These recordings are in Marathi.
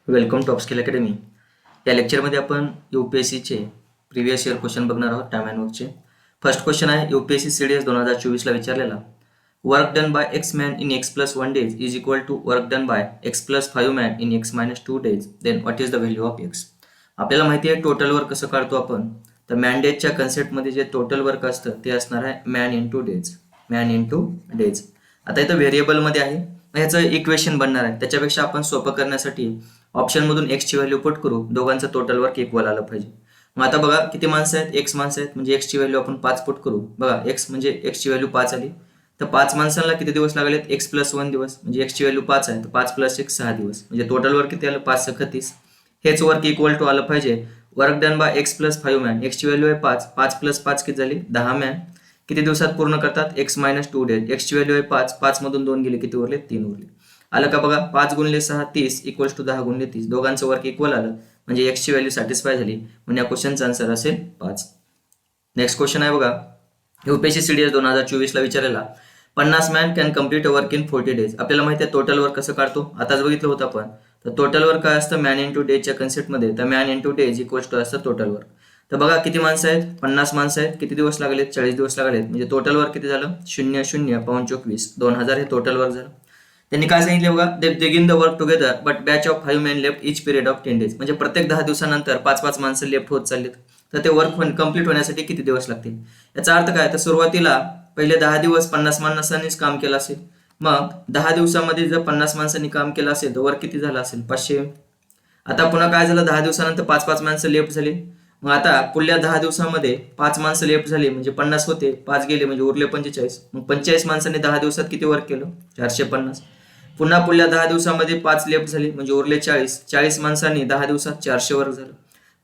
Welcome to upskill academy. या लेक्चरमध्ये आपण यूपीएससीचे प्रिव्हियस इयर क्वेश्चन बघणार आहोत टाइम अँड वर्कचे. फर्स्ट क्वेश्चन आहे यूपीएससी सीडीएस 2024ला विचारलेला. Work done by x man in x plus 1 days is equal to work done by x plus 5 man in x minus 2 days. Then what is the value of x. आपल्याला माहिती आहे टोटल वर्क कसं काढतो आपण. तर मॅन डेजच्या कन्सेप्टमध्ये जे टोटल वर्क असतं ते असणार आहे man into days. Man into days. आता इथं व्हेरिएबलमध्ये आहे, ह्याचं इक्वेशन बनणार आहे. त्याच्यापेक्षा आपण सोपं करण्यासाठी ऑप्शनमधून एक्सची व्हॅल्यू पुट करू. दोघांचं टोटल वर्क इक्वल आलं पाहिजे. मग आता बघा किती माणसं आहेत, एक्स माणसं आहेत, म्हणजे एक्सची व्हॅल्यू आपण 5 पुट करू. बघा एक्स म्हणजे एक्सची व्हॅल्यू 5 आली, तर 5 माणसांना किती दिवस लागलेत, एक्स प्लस 1 दिवस, म्हणजे एक्सची व्हॅल्यू 5 आहे, तर 5 प्लस 1 6 दिवस, म्हणजे टोटल वर्क किती आलं 5 36. हेच वर्क इक्वल टू आलं पाहिजे work done by x plus 5 मॅन. एक्सची व्हॅल्यू आहे 5, 5 प्लस 5 किती झाली 10 मॅन. किती दिवसात पूर्ण करतात, एक्स मायनस 2 डेज. एक्सची व्हॅल्यू आहे 5, 5 मधून 2 गेले, किती उरले 3 उरले. आलं का बघा, 5 गुणिले 6 30 इक्वल्स टू 10 गुणिले 30. दोघांचं वर्क इक्वल आलं, म्हणजे एक्सची व्हॅल्यू सॅटिस्फाय झाली, म्हणजे या क्वेश्चनचा आन्सर असेल 5. नेक्स्ट क्वेश्चन आहे बघा, यूपीएससी सीडीएस 2024ला विचारलेला. 50 man can complete a work in 40 days. आपल्याला माहिती आहे टोटल वर्क कसं काढतो, आताच बघितलं होतं आपण. तर टोटल वर्क काय असतं मॅन इंटू डेजच्या कन्सेप्टमध्ये, तर man into days equals to असतं टोटल वर्क. तर बघा किती माणसं आहेत, 50 माणसं आहेत, किती दिवस लागलेत 40 दिवस लागलेत, म्हणजे टोटल वर्क किती झालं 0 0 पाऊण 24 2000 हे टोटल वर्क झालं. त्यांनी काय सांगितलं बघा, they begin the work together but batch of 5 man left each period of 10 days. म्हणजे प्रत्येक 10 दिवसानंतर 5 माणसं लेफ्ट होत चाललेत, तर ते वर्क कम्प्लीट होण्यासाठी किती दिवस लागतील. याचा अर्थ काय, तर सुरुवातीला पहिले 10 दिवस 50 माणसांनीच काम केलं असेल, मग 10 दिवसामध्ये जर 50 माणसांनी काम केलं असेल तर वर्क किती झालं असेल 500. आता पुन्हा काय झालं, 10 दिवसानंतर 5 माणसं लेफ्ट झाली. मग आता पुढल्या 10 दिवसामध्ये 5 माणसं लेफ्ट झाली, म्हणजे 50 होते, 5 गेले म्हणजे उरले 45. मग 45 माणसांनी 10 दिवसात किती वर्क केलं 450. पुन्हा पुढल्या 10 दिवसामध्ये 5 लेफ्ट झाली, म्हणजे उरले 40. 40 माणसांनी 10 दिवसात 400 वर्क झालं.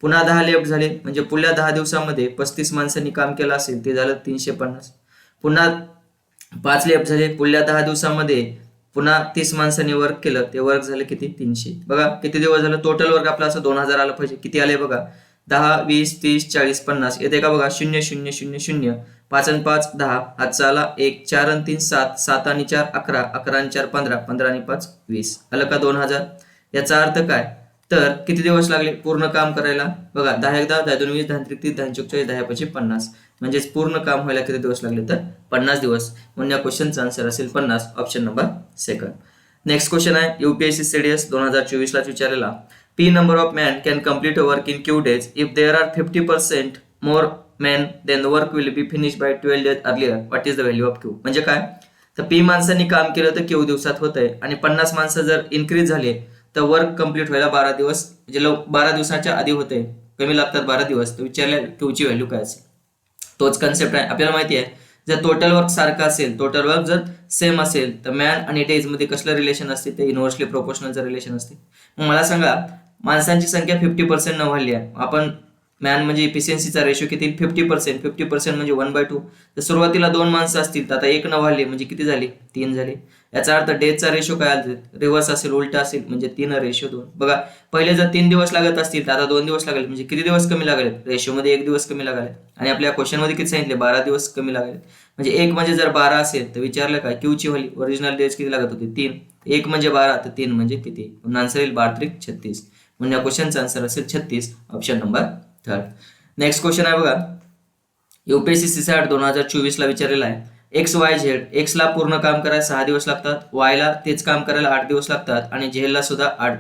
पुन्हा 10 लेफ्ट झाले, म्हणजे पुढल्या 10 दिवसामध्ये 35 माणसांनी काम केलं असेल, ते झालं 350. पुन्हा 5 लेफ्ट झाले, पुढल्या 10 दिवसामध्ये पुन्हा 30 माणसांनी वर्क केलं, ते वर्क झालं किती 300. बघा किती दिवस झालं, टोटल वर्क आपलं असं 2000 आलं पाहिजे. किती आले बघा, 10 20 30 40 50 येते का बघा, 0 0 0 0 5 आणि 5 10, हातचा आला 1 4 आणि 3 7 7 आणि 4 11 11 आणि 4 15 15 आणि 5 20. आलं का 2000. याचा अर्थ काय, तर किती दिवस लागले पूर्ण काम करायला. बघा 10 एकदा 10 2 20 10 3 30 10 44 10 5 50, म्हणजेच पूर्ण काम व्हायला किती दिवस लागले, तर 50 दिवस. म्हणून या क्वेश्चनचा आन्सर असेल 50, option number second. Next question आहे यूपीएससी सीडीएस 2024ला विचारलेला. P number of men can complete a work in Q days. If there are 50% more men, then the work will be finished by 12 days earlier. What is the value of Q? म्हणजे काय, तर P माणसांनी काम केलं तर Q दिवसात होत आहे, आणि 50 माणसं जर इन्क्रीज झाले तर वर्क कम्प्लीट व्हायला 12 दिवस, म्हणजे 12 दिवसाच्या आधी होते, कमी लागतात 12 दिवस. तर विचारल्या Qची व्हॅल्यू काय असेल. तोच कन्सेप्ट आहे, आपल्याला माहिती आहे जर टोटल वर्क सारखं असेल, टोटल वर्क जर सेम असेल, तर मॅन आणि डेज मध्ये कसलं रिलेशन असते, ते इन्व्हर्सली प्रोपोर्शनलचं रिलेशन असते. मग मला सांगा, माणसांची संख्या 50% न वाढली आहे, आपण मॅन म्हणजे इफिशियन्सीचा रेशो किती 50%. 50% म्हणजे 1/2. तर सुरुवातीला 2 माणसं असतील, तर आता 1 न वाढली, म्हणजे किती झाली 3 झाली. याचा अर्थ डेजचा रेशो काय असेल, रिव्हर्स असेल, उलटा असेल, म्हणजे 3/2. बघा पहिले जर 3 दिवस लागत असतील, तर आता 2 दिवस लागले, म्हणजे किती दिवस कमी लागले, रेशोमध्ये 1 दिवस कमी लागले. आणि आपल्या क्वेश्चन मध्ये किती सांगितले 12 दिवस कमी लागले. म्हणजे 1 म्हणजे जर 12 असेल तर विचारलं काय, क्यूची व्हॅल्यू ओरिजिनल डेज किती लागत होती 3. 1 म्हणजे 12 तर 3 म्हणजे किती, आन्सर येईल 12 36. म्हणजे या क्वेश्चनचा आन्सर असेल 36, option number third. Next question आहे बघा, यूपीएससी सीसॅट 2024ला विचारलेला आहे. X Y Z. एक्स ला पूर्ण काम करायला 6 दिवस लागतात, वाय ला तेच काम करायला 8 दिवस लागतात, आणि झेड ला सुद्धा 8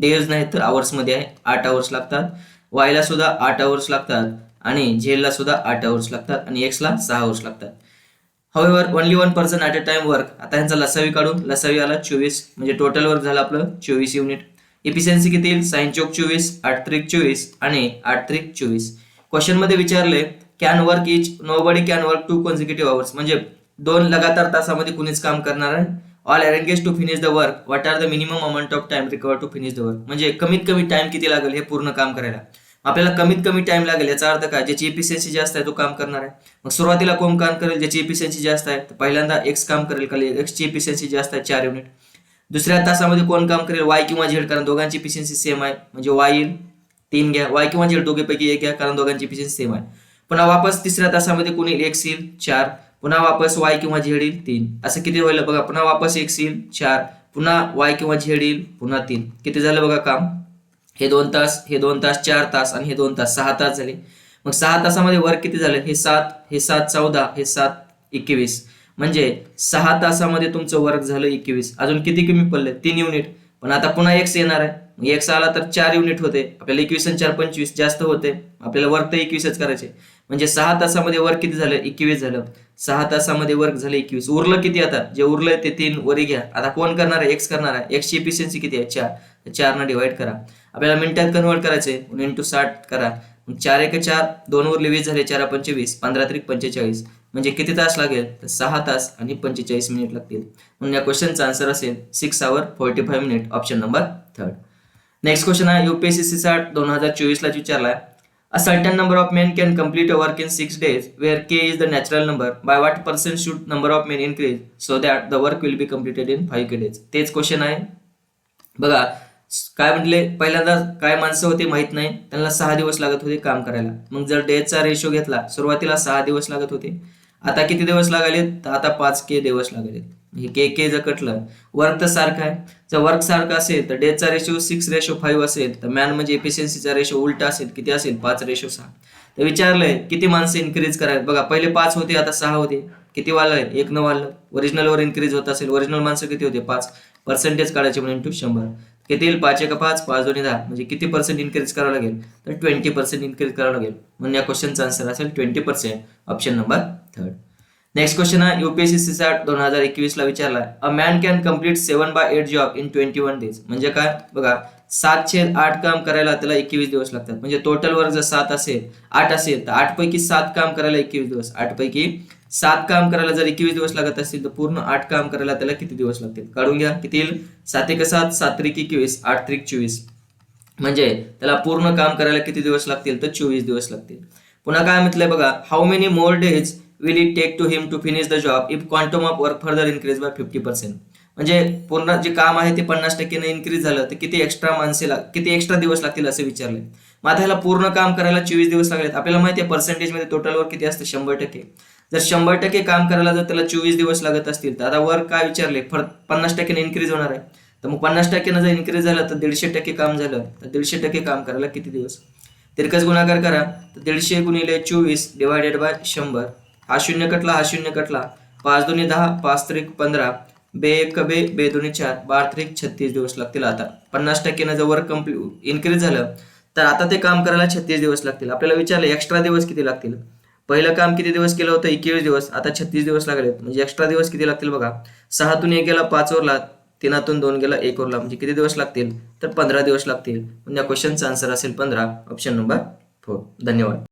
डेज नाही तर आवर्स मध्ये आहे 8 आवर्स लागतात. वाय ला सुद्धा 8 आवर्स लागतात, आणि झेड ला सुद्धा 8 आवर्स लागतात, आणि एक्स ला 6 आवर्स लागतात. However only 1 person at a time work. आता ह्यांचा लसावी काढून, लसावी आला 24, म्हणजे टोटल वर्क झालं आपलं 24 युनिट. इफिशियन्सी किती येईल, 6 चौक 24 8 त्रिक 24 आणि 8 त्रिक 24. क्वेश्चन मध्ये विचारले can work each nobody can work 2 consecutive hours. म्हणजे 2 लगातार तासामध्ये कुणीच काम करणार आहे. All arranges to finish the work. What are the minimum amount of time required to finish the work. म्हणजे कमीत कमी टाइम किती लागेल हे पूर्ण काम करायला. आपल्याला कमीत कमी टाइम लागेल, याचा अर्थ काय, ज्याची इफिशियन्सी जास्त आहे तो काम करणार आहे. मग सुरुवातीला कोण काम करेल, ज्याची इफिशियन्सी जास्त आहे, तर पहिल्यांदा एक्स काम करेल, खाली एक्सची इफिशियन्सी जास्त आहे 4 युनिट. दुसऱ्या तासामध्ये कोण काम करेल, वाय किंवा झेड, कारण दोघांची इफिशियन्सी सेम आहे, म्हणजे वाय येईल 3 घ्या, वाय किंवा झेड दोघेपैकी 1 घ्या, कारण दोघांची इफिशियन्सी सेम आहे. पुन्हा वापस तिसऱ्या तासामध्ये कोणी एक्स येईल 4, पुन्हा वापस वाय किंवा झेड येईल 3, असं किती होईल बघा. पुन्हा वापस एक्स येईल 4, पुन्हा वाय किंवा झेड येईल, पुन्हा 3. किती झालं बघा काम? हे 2 तास, हे 2 तास, 4 तास आणि हे 2 तास, 6 तास झाले. मग 6 तासामध्ये वर्क किती झालं? हे 7, हे 7 14, हे 7 21. म्हणजे 6 तासामध्ये तुमचं वर्क झालं 21. अजून किती कमी पडले? 3 युनिट. पण आता पुन्हा एक्स येणार आहे. मग एक्स आला तर 4 युनिट होते. आपल्याला 21 आणि 4 25 जास्त होते. आपल्याला वर्क तर 21च करायचे. म्हणजे 6 तासामध्ये वर्क किती झालं? 21 झालं. 6 तासामध्ये वर्क झालं 21. उरलं किती आता? जे उरलंय ते 3 वरी घ्या. आता कोण करणार आहे? एक्स करणार आहे. एक्सची एफिशियन्सी किती आहे? 4. 4 ने डिवाइड करा. आपल्याला मिनिटात कन्वर्ट करायचे. इंटू 60 करा. 4 1 4, 2 उरले 20 झाले, 4 5 20, 15 त्रिक 45. म्हणजे किती तास लागेल? तर 6 तास आणि 45 मिनिट लागतील. म्हणून या क्वेश्चनचा आन्सर असेल 6 hour 45 minutes, option number 3. Next question आहे यूपीएससी सीसॅट 2024 ला विचारलाय. A certain number of men can complete a work in 6 days where k is the natural number. By what percent should number of men increase so that the work will be completed in 5 days? तेच क्वेश्चन आहे. बघा काय म्हटले, पहिल्यांदा काय माणसं होते माहित नाही, त्यांना 6 दिवस लागत होते काम करायला. मग जर डेजचा रेशो घेतला, सुरुवातीला 6 दिवस लागत होते. आता किती दिवस लागले? तर आता 5k दिवस लागले. हे के जर कटलं, वर्क तर सारखं आहे. जर वर्क सारखं असेल तर डेजचा रेशो 6:5 असेल, तर मॅन म्हणजे एफिशियन्सीचा रेशो उलटा असेल. किती असेल? 5:6. तर विचारलंय किती माणसं इन्क्रीज करायला. बघा पहिले 5 होते, आता 6 होते. किती वाढलंय? 1 न वाढलं. ओरिजिनलवर इन्क्रीज होत असेल. ओरिजिनल माणसं किती होते? 5. पर्सेंटेज काढायचे म्हणून इंटू 100. किती येईल? 5 1 5, 5 2 10. म्हणजे किती पर्सेंट इन्क्रीज करावं लागेल? तर 20% इन्क्रीज करावं लागेल. म्हणून या क्वेश्चनचा आन्सर असेल 20%, ऑप्शन नंबर 3. नेक्स्ट क्वेश्चन आहे यूपीएससी सीसॅट 2021 ला विचारलाय. A man can complete 7/8 job in 21 days. म्हणजे काय? बघा 7/8 काम करायला त्याला 21 दिवस लागतात. म्हणजे टोटल वर्क जर 7 असेल, 8 असेल, तर 8 पैकी 7 काम करायला 21 दिवस. 8 पैकी 7 काम करायला जर 21 दिवस लागत असतील, तर पूर्ण 8 काम करायला त्याला किती दिवस लागतील? काढून घ्या. किती येईल? 7 1 7, 7 3 21, 8 3 24. म्हणजे त्याला पूर्ण काम करायला किती दिवस लागतील? तर 24 दिवस लागतील. पुन्हा काय म्हटलंय बघा, how many more days will it take to him to finish the job if quantum of work further increase by 50%. म्हणजे पूर्ण जे काम आहे ते 50% इन्क्रीज झालं तर किती एक्स्ट्रा दिवस लागतील असं विचारलंय. मग आता ह्याला पूर्ण काम करायला 24 दिवस लागलेत. आपल्याला माहिती आहे पर्सेंटेज मध्ये टोटल वर्क किती असतं? 100%. जर 100% काम करायला जर त्याला 24 दिवस लागत असतील, तर आता वर्क काय विचारले? 50% इन्क्रीज होणार आहे. तर मग 50% जर इन्क्रीज झालं तर 150% काम झालं, तर 150% काम करायला किती दिवस? तिरकस गुणाकार करा. तर 150 गुणिले 24 डिवायडेड बाय 100. हा 0 कटला, हा 0 कटला. 5 2 10, 5 3 15, 2 1 2, 2 2 4, 12 3 36 दिवस लागतील. आता 50% जर वर्क इन्क्रीज झालं तर आता ते काम करायला 36 दिवस लागतील. आपल्याला विचारलं एक्स्ट्रा दिवस किती लागतील. पहिलं काम किती दिवस केलं होतं? 21 दिवस. आता 36 दिवस लागले. म्हणजे एक्स्ट्रा दिवस किती लागतील बघा. 6 तून 1 गेला, 5 उरला. 3 तून 2 गेला, 1 उरला. म्हणजे किती दिवस लागतील? तर 15 दिवस लागतील. म्हणजे या क्वेश्चनचा आन्सर असेल 15, ऑप्शन नंबर 4. धन्यवाद.